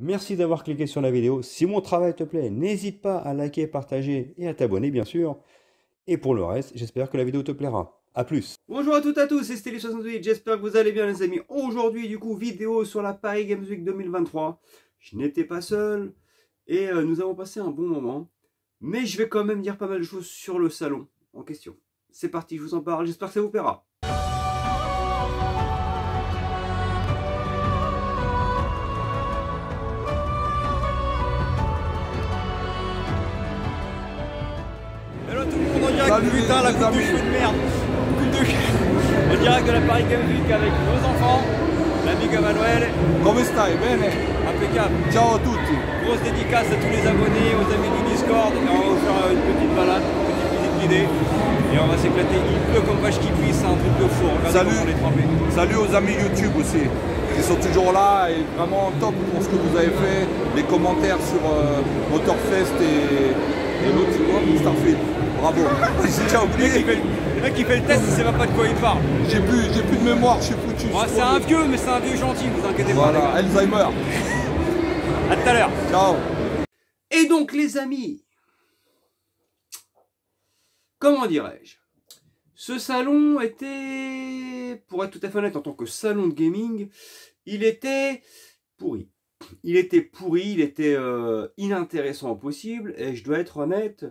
Merci d'avoir cliqué sur la vidéo. Si mon travail te plaît, n'hésite pas à liker, partager et à t'abonner bien sûr. Et pour le reste, j'espère que la vidéo te plaira. A plus. Bonjour à toutes et à tous, c'est Steli68, j'espère que vous allez bien les amis. Aujourd'hui du coup, vidéo sur la Paris Games Week 2023. Je n'étais pas seul et nous avons passé un bon moment. Mais je vais quand même dire pas mal de choses sur le salon en question. C'est parti, je vous en parle, j'espère que ça vous plaira. Hello tout le monde, on dirait que putain la coupe de cheveux de merde. En direct de la Paris Games Week avec nos enfants, l'amigo Emanuele. Come stai? Bene? Impeccable. Ciao a tutti. Grosse dédicace à tous les abonnés, aux amis du Discord. Et on va vous faire une petite balade, une petite visite guidée. Et on va s'éclater. Il pleut comme vache qui puisse, c'est un truc de fou. Regardez comment on est trempé. Salut aux amis YouTube aussi, qui sont toujours là et vraiment top pour ce que vous avez fait. Les commentaires sur Motorfest et l'autre c'est quoi? Starfield. Bravo. J'ai déjà oublié. Le mec qui fait le test, il sait même pas de quoi il parle. J'ai plus de mémoire, je suis foutu. Bon, c'est un vieux, mais c'est un vieux gentil, vous inquiétez pas. Voilà, Alzheimer. À tout à l'heure. Ciao. Et donc les amis, comment dirais-je, ce salon était, pour être tout à fait honnête, en tant que salon de gaming, il était pourri. Il était pourri, il était inintéressant au possible, et je dois être honnête,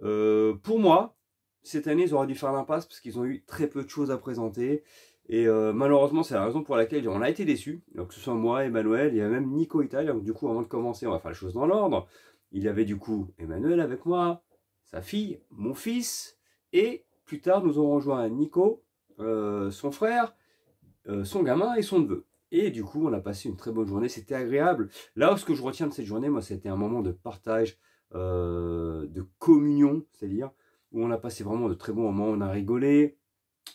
pour moi, cette année ils auraient dû faire l'impasse parce qu'ils ont eu très peu de choses à présenter. Et malheureusement, c'est la raison pour laquelle on a été déçus. Donc, que ce soit moi, Emmanuel, il y a même Nico Italia. Donc, du coup, avant de commencer, on va faire les choses dans l'ordre. Il y avait du coup Emmanuel avec moi, sa fille, mon fils. Et plus tard, nous aurons rejoint Nico, son frère, son gamin et son neveu. Et du coup, on a passé une très bonne journée. C'était agréable. Là, ce que je retiens de cette journée, moi, c'était un moment de partage, de communion, c'est-à-dire où on a passé vraiment de très bons moments. On a rigolé.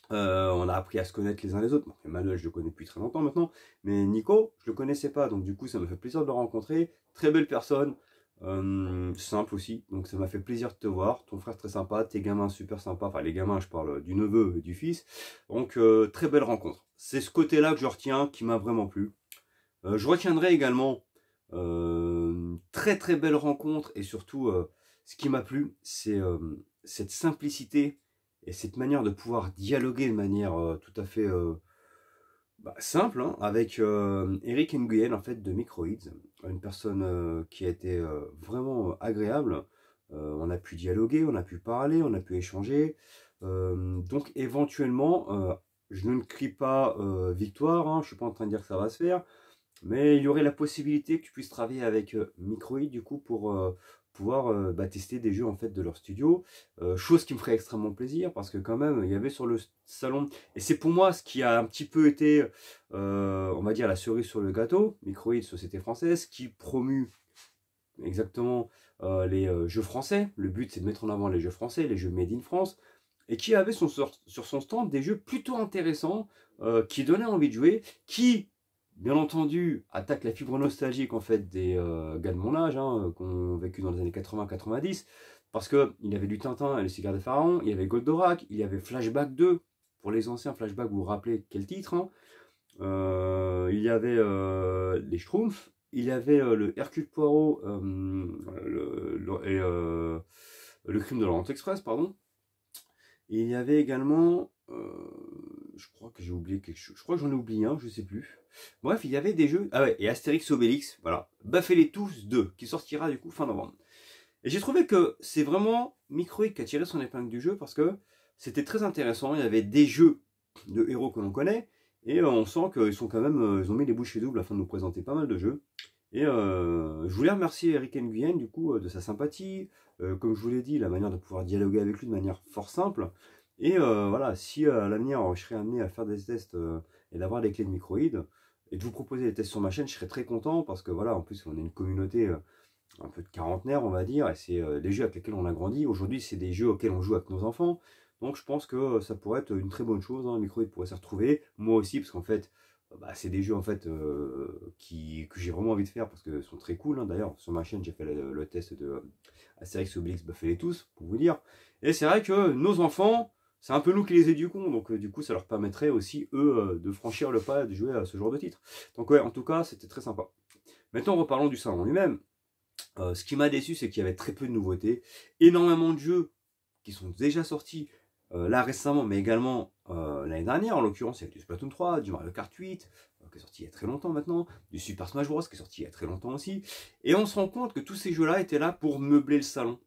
On a appris à se connaître les uns les autres. Bon, Emmanuel, je le connais depuis très longtemps maintenant, mais Nico, je le connaissais pas, donc du coup, ça m'a fait plaisir de le rencontrer. Très belle personne, simple aussi, donc ça m'a fait plaisir de te voir. Ton frère très sympa, tes gamins super sympas, enfin les gamins, je parle du neveu et du fils. Donc très belle rencontre. C'est ce côté-là que je retiens, qui m'a vraiment plu. Je retiendrai également très très belle rencontre et surtout, ce qui m'a plu, c'est cette simplicité et cette manière de pouvoir dialoguer de manière tout à fait simple, hein, avec Eric Nguyen en fait de Microids, une personne qui a été vraiment agréable. On a pu dialoguer, on a pu parler, on a pu échanger. Donc éventuellement, je ne crie pas victoire, hein, je ne suis pas en train de dire que ça va se faire, mais il y aurait la possibilité que tu puisses travailler avec Microids du coup pour pouvoir tester des jeux en fait de leur studio, chose qui me ferait extrêmement plaisir parce que quand même il y avait sur le salon, et c'est pour moi ce qui a un petit peu été on va dire la cerise sur le gâteau, Microids, société française qui promue exactement les jeux français. Le but c'est de mettre en avant les jeux français, les jeux made in France, et qui avait sur son stand des jeux plutôt intéressants qui donnaient envie de jouer, qui bien entendu, attaque la fibre nostalgique en fait des gars de mon âge, hein, qui ont vécu dans les années 80-90, parce qu'il y avait du Tintin et le cigare de Pharaon, il y avait Goldorak, il y avait Flashback 2, pour les anciens Flashback, vous vous rappelez quel titre, hein, il y avait les Schtroumpfs, il y avait le Hercule Poirot et le crime de l'Orient Express, pardon, et il y avait également... je crois que j'ai oublié quelque chose. Je crois que j'en ai oublié un, je sais plus. Bref, il y avait des jeux. Ah ouais, et Astérix Obélix, voilà. Baffez-les tous 2, qui sortira du coup fin novembre. Et j'ai trouvé que c'est vraiment Microids qui a tiré son épingle du jeu parce que c'était très intéressant. Il y avait des jeux de héros que l'on connaît. Et on sent qu'ils sont quand même. Ils ont mis les bouchées doubles afin de nous présenter pas mal de jeux. Et je voulais remercier Eric Nguyen du coup de sa sympathie. Comme je vous l'ai dit, la manière de pouvoir dialoguer avec lui de manière fort simple. Et voilà, si à l'avenir je serais amené à faire des tests et d'avoir les clés de Microids et de vous proposer des tests sur ma chaîne, je serais très content parce que voilà, en plus on est une communauté un peu de quarantenaire on va dire, et c'est des jeux avec lesquels on a grandi. Aujourd'hui c'est des jeux auxquels on joue avec nos enfants, donc je pense que ça pourrait être une très bonne chose, hein. Microids pourrait s'y retrouver, moi aussi, parce qu'en fait c'est des jeux en fait que j'ai vraiment envie de faire parce que sont très cool, hein. D'ailleurs sur ma chaîne j'ai fait le test de Astérix Obélix Baffez-les tous pour vous dire, et c'est vrai que nos enfants, c'est un peu nous qui les éduquons, donc du coup ça leur permettrait aussi eux de franchir le pas de jouer à ce genre de titre. Donc ouais, en tout cas c'était très sympa. Maintenant, reparlons du salon lui-même. Ce qui m'a déçu, c'est qu'il y avait très peu de nouveautés. Énormément de jeux qui sont déjà sortis là récemment, mais également l'année dernière, en l'occurrence, il y a du Splatoon 3, du Mario Kart 8, qui est sorti il y a très longtemps maintenant, du Super Smash Bros, qui est sorti il y a très longtemps aussi. Et on se rend compte que tous ces jeux-là étaient là pour meubler le salon.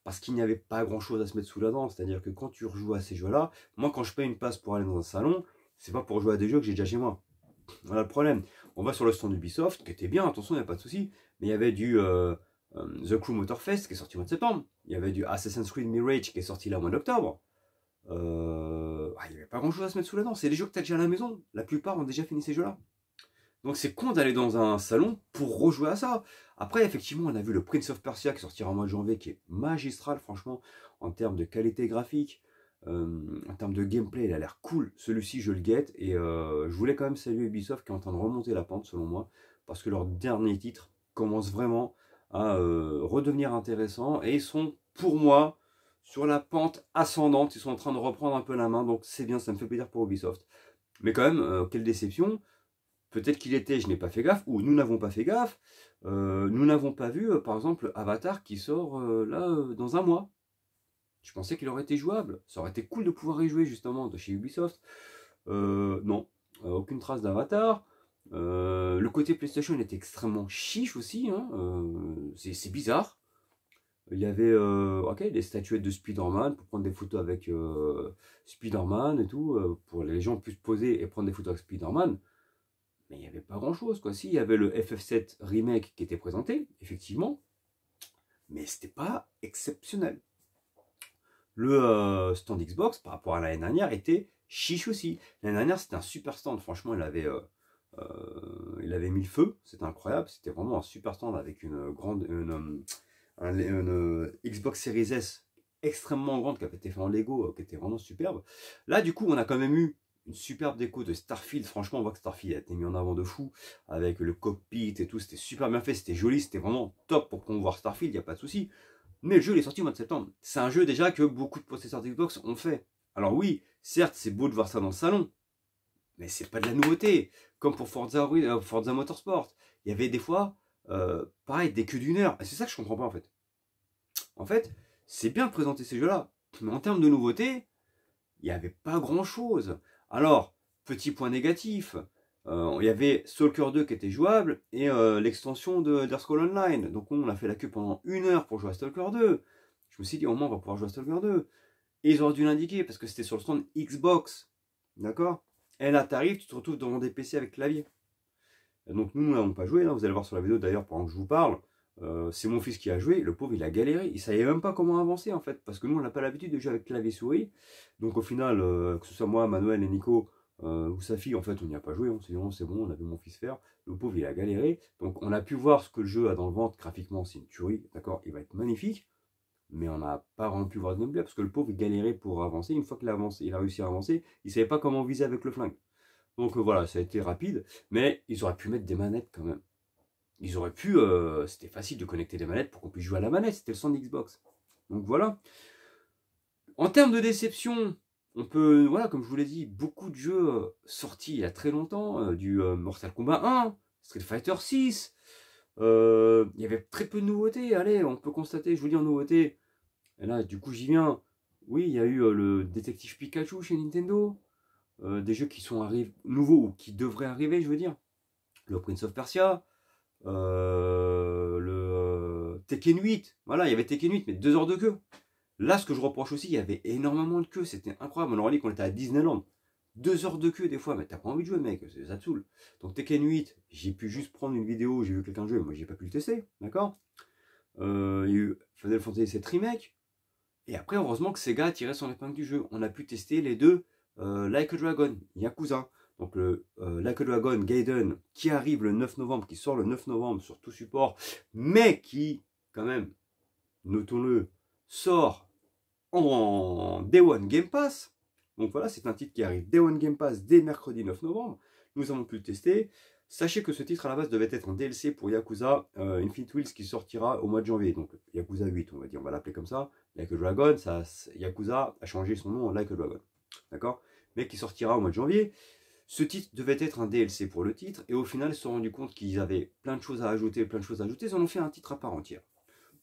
Parce qu'il n'y avait pas grand-chose à se mettre sous la dent. C'est-à-dire que quand tu rejoues à ces jeux-là, moi, quand je paye une place pour aller dans un salon, c'est pas pour jouer à des jeux que j'ai déjà chez moi. Voilà le problème. On va sur le stand Ubisoft, qui était bien, attention, il n'y a pas de souci. Mais il y avait du The Crew Motorfest, qui est sorti au mois de septembre. Il y avait du Assassin's Creed Mirage, qui est sorti là au mois d'octobre. Il n'y avait pas grand-chose à se mettre sous la dent. C'est des jeux que tu as déjà à la maison. La plupart ont déjà fini ces jeux-là. Donc c'est con d'aller dans un salon pour rejouer à ça. Après, effectivement, on a vu le Prince of Persia qui sortira en mois de janvier, qui est magistral, franchement, en termes de qualité graphique, en termes de gameplay, il a l'air cool. Celui-ci, je le guette. Et je voulais quand même saluer Ubisoft qui est en train de remonter la pente, selon moi, parce que leur dernier titre commence vraiment à redevenir intéressant. Et ils sont, pour moi, sur la pente ascendante. Ils sont en train de reprendre un peu la main, donc c'est bien, ça me fait plaisir pour Ubisoft. Mais quand même, quelle déception. Peut-être qu'il était, je n'ai pas fait gaffe, ou nous n'avons pas fait gaffe. Nous n'avons pas vu, par exemple, Avatar qui sort là dans un mois. Je pensais qu'il aurait été jouable. Ça aurait été cool de pouvoir y jouer justement de chez Ubisoft. Non, aucune trace d'Avatar. Le côté PlayStation est extrêmement chiche aussi. Hein. C'est bizarre. Il y avait des statuettes de Spider-Man pour prendre des photos avec Spider-Man et tout. Pour les gens puissent poser et prendre des photos avec Spider-Man. Mais il n'y avait pas grand chose, quoi. Si, il y avait le FF7 Remake qui était présenté, effectivement, mais c'était pas exceptionnel. Le stand Xbox, par rapport à l'année dernière, était chiche aussi. L'année dernière, c'était un super stand, franchement, il avait mis le feu, c'était incroyable, c'était vraiment un super stand avec une Xbox Series S extrêmement grande qui avait été fait en Lego, qui était vraiment superbe. Là, du coup, on a quand même eu une superbe déco de Starfield. Franchement, on voit que Starfield a été mis en avant de fou avec le cockpit et tout. C'était super bien fait, c'était joli, c'était vraiment top pour promouvoir Starfield, il n'y a pas de souci. Mais le jeu il est sorti au mois de septembre. C'est un jeu déjà que beaucoup de possesseurs d'Xbox ont fait. Alors oui, certes, c'est beau de voir ça dans le salon, mais c'est pas de la nouveauté. Comme pour Forza Motorsport. Il y avait des fois, pareil, des queues d'1 heure. Et c'est ça que je comprends pas en fait. En fait, c'est bien de présenter ces jeux-là, mais en termes de nouveautés, il n'y avait pas grand-chose. Alors, petit point négatif, il y avait Stalker 2 qui était jouable et l'extension d'Elder Scrolls Online. Donc on a fait la queue pendant 1 heure pour jouer à Stalker 2. Je me suis dit, au moins on va pouvoir jouer à Stalker 2. Et ils auraient dû l'indiquer parce que c'était sur le stand Xbox. D'accord? Et là, t'arrives, tu te retrouves devant des PC avec clavier. Et donc nous n'avons pas joué. Là, vous allez voir sur la vidéo d'ailleurs pendant que je vous parle. C'est mon fils qui a joué, le pauvre il a galéré, il savait même pas comment avancer en fait, parce que nous on n'a pas l'habitude de jouer avec clavier souris, donc au final, que ce soit moi, Manuel et Nico, ou sa fille, en fait on n'y a pas joué, on s'est dit oh, c'est bon, on a vu mon fils faire, le pauvre il a galéré, donc on a pu voir ce que le jeu a dans le ventre, graphiquement c'est une tuerie, d'accord, il va être magnifique, mais on n'a pas vraiment pu voir de gameplay, parce que le pauvre il galérait pour avancer, une fois qu'il a avancé, il a réussi à avancer, il savait pas comment viser avec le flingue, donc voilà, ça a été rapide, mais ils auraient pu mettre des manettes quand même. Ils auraient pu, c'était facile de connecter des manettes pour qu'on puisse jouer à la manette, c'était le stand Xbox. Donc voilà. En termes de déception, on peut, voilà, comme je vous l'ai dit, beaucoup de jeux sortis il y a très longtemps, du Mortal Kombat 1, Street Fighter 6, il y avait très peu de nouveautés, allez, on peut constater, je vous dis en nouveauté, et là, du coup, j'y viens, oui, il y a eu le Détective Pikachu chez Nintendo, des jeux qui sont nouveaux, ou qui devraient arriver, je veux dire, le Prince of Persia, le Tekken 8, voilà, il y avait Tekken 8, mais 2 heures de queue. Là, ce que je reproche aussi, il y avait énormément de queue, c'était incroyable. On aurait dit qu'on était à Disneyland. 2 heures de queue des fois, mais t'as pas envie de jouer, mec, ça te saoule. Donc Tekken 8, j'ai pu juste prendre une vidéo, j'ai vu quelqu'un jouer, moi j'ai pas pu le tester, d'accord. Il y a eu Final Fantasy 7 Remake, et après, heureusement que Sega a tiré son épingle du jeu. On a pu tester les deux Like a Dragon, Yakuza. Donc le Like a Dragon Gaiden qui arrive le 9 novembre, qui sort le 9 novembre sur tout support, mais qui, quand même, notons-le, sort en Day One Game Pass. Donc voilà, c'est un titre qui arrive Day One Game Pass dès mercredi 9 novembre. Nous avons pu le tester. Sachez que ce titre à la base devait être un DLC pour Yakuza Infinite Wheels qui sortira au mois de janvier. Donc Yakuza 8, on va dire, on va l'appeler comme ça. Like a Dragon, Yakuza a changé son nom en Like a Dragon. D'accord? Mais qui sortira au mois de janvier. Ce titre devait être un DLC pour le titre, et au final, ils se sont rendus compte qu'ils avaient plein de choses à ajouter, ils en ont fait un titre à part entière.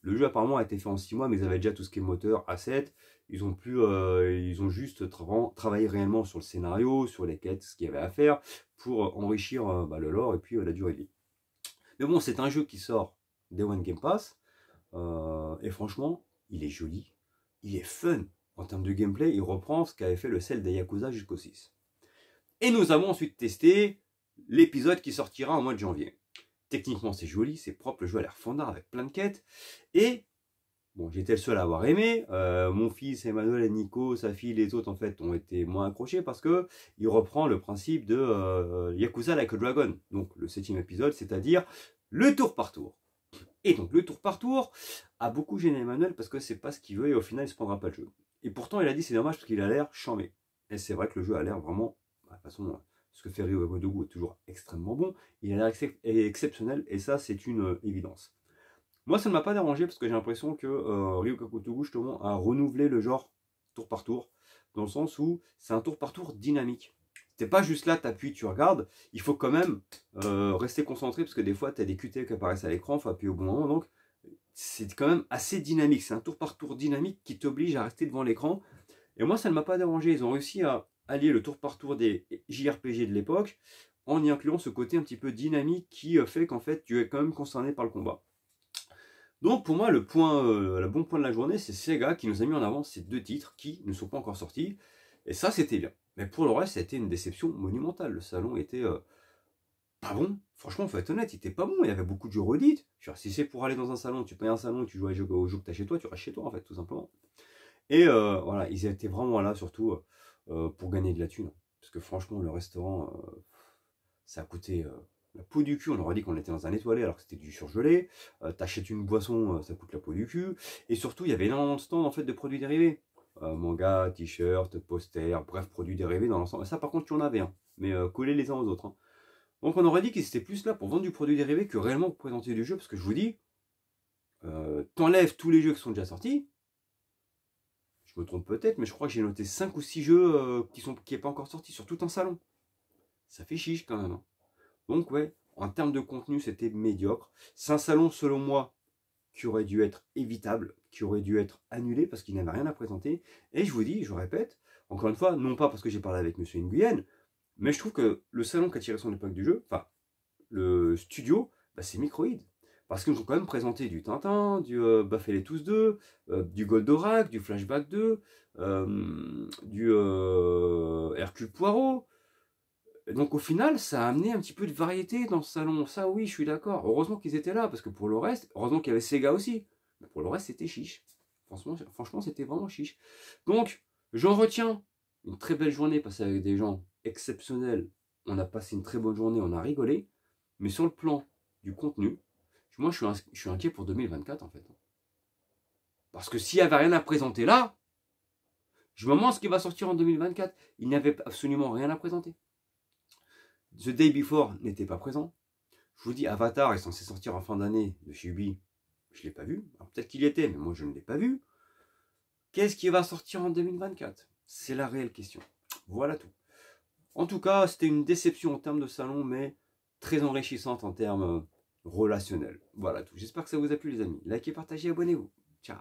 Le jeu apparemment a été fait en 6 mois, mais ils avaient déjà tout ce qui est moteur, asset. Ils ont juste travaillé réellement sur le scénario, sur les quêtes, ce qu'il y avait à faire, pour enrichir le lore et puis la durée de vie. Mais bon, c'est un jeu qui sort Day One Game Pass, et franchement, il est joli, il est fun. En termes de gameplay, il reprend ce qu'avait fait le sel des Yakuza jusqu'au 6. Et nous avons ensuite testé l'épisode qui sortira en mois de janvier. Techniquement, c'est joli, c'est propre, le jeu a l'air fondard avec plein de quêtes. Et, bon, j'étais le seul à avoir aimé. Mon fils, Emmanuel et Nico, sa fille, les autres, en fait, ont été moins accrochés parce que il reprend le principe de Yakuza Like a Dragon. Donc, le 7e épisode, c'est-à-dire le tour par tour. Et donc, le tour par tour a beaucoup gêné Emmanuel parce que c'est pas ce qu'il veut et au final, il se prendra pas le jeu. Et pourtant, il a dit c'est dommage parce qu'il a l'air chambé. Et c'est vrai que le jeu a l'air vraiment, de toute façon, ce que fait Ryo Gotoku est toujours extrêmement bon. Il a l'air exceptionnel et ça, c'est une évidence. Moi, ça ne m'a pas dérangé parce que j'ai l'impression que Ryo Gotoku, justement, a renouvelé le genre tour par tour, dans le sens où c'est un tour par tour dynamique. T'es pas juste là, t'appuies, tu regardes. Il faut quand même rester concentré parce que des fois, tu as des QTE qui apparaissent à l'écran, il faut appuyer au bon moment. Donc, c'est quand même assez dynamique. C'est un tour par tour dynamique qui t'oblige à rester devant l'écran. Et moi, ça ne m'a pas dérangé. Ils ont réussi à allier le tour par tour des JRPG de l'époque en y incluant ce côté un petit peu dynamique qui fait qu'en fait, tu es quand même concerné par le combat. Donc, pour moi, le bon point de la journée, c'est Sega qui nous a mis en avant ces 2 titres qui ne sont pas encore sortis. Et ça, c'était bien. Mais pour le reste, ça a été une déception monumentale. Le salon était pas bon. Franchement, faut être honnête, il était pas bon. Il y avait beaucoup de jeux redites. Si c'est pour aller dans un salon, tu payes un salon, tu joues aux jeux que tu as chez toi, tu restes chez toi, en fait, tout simplement. Et voilà, ils étaient vraiment là, surtout pour gagner de la thune. Parce que franchement, le restaurant, ça a coûté la peau du cul. On aurait dit qu'on était dans un étoilé alors que c'était du surgelé. T'achètes une boisson, ça coûte la peau du cul. Et surtout, il y avait énormément de stands en fait, de produits dérivés. Manga, t-shirt, posters, bref, produits dérivés dans l'ensemble. Ça, par contre, tu en avais, hein, mais collés les uns aux autres. Hein. Donc, on aurait dit qu'ils étaient plus là pour vendre du produit dérivé que réellement pour présenter du jeu. Parce que je vous dis, t'enlèves tous les jeux qui sont déjà sortis. Je me trompe peut-être, mais je crois que j'ai noté 5 ou 6 jeux qui n'est pas encore sorti sur tout un salon. Ça fait chiche quand même. Hein. Donc, ouais, en termes de contenu, c'était médiocre. C'est un salon, selon moi, qui aurait dû être évitable, qui aurait dû être annulé parce qu'il n'avait rien à présenter. Et je vous dis, je répète, encore une fois, non pas parce que j'ai parlé avec M. Nguyen, mais je trouve que le salon qui a tiré son épingle du jeu, enfin, le studio, bah, c'est Microïd. Parce qu'ils ont quand même présenté du Tintin, du Buffet tous 2, du Goldorak, du Flashback 2, du Hercule Poirot. Et donc au final, ça a amené un petit peu de variété dans ce salon. Ça oui, je suis d'accord. Heureusement qu'ils étaient là, parce que pour le reste, heureusement qu'il y avait Sega aussi. Mais pour le reste, c'était chiche. Franchement, c'était vraiment chiche. Donc, j'en retiens une très belle journée passée avec des gens exceptionnels. On a passé une très bonne journée, on a rigolé. Mais sur le plan du contenu, moi je suis inquiet pour 2024 en fait. Parce que s'il n'y avait rien à présenter là, je me demande ce qui va sortir en 2024. Il n'y avait absolument rien à présenter. The Day Before n'était pas présent. Je vous dis, Avatar est censé sortir en fin d'année de chez Ubi. Je ne l'ai pas vu. Peut-être qu'il y était, mais moi je ne l'ai pas vu. Qu'est-ce qui va sortir en 2024? C'est la réelle question. Voilà tout. En tout cas, c'était une déception en termes de salon, mais très enrichissante en termes relationnels. Voilà tout. J'espère que ça vous a plu les amis. Likez, partagez, abonnez-vous. Ciao.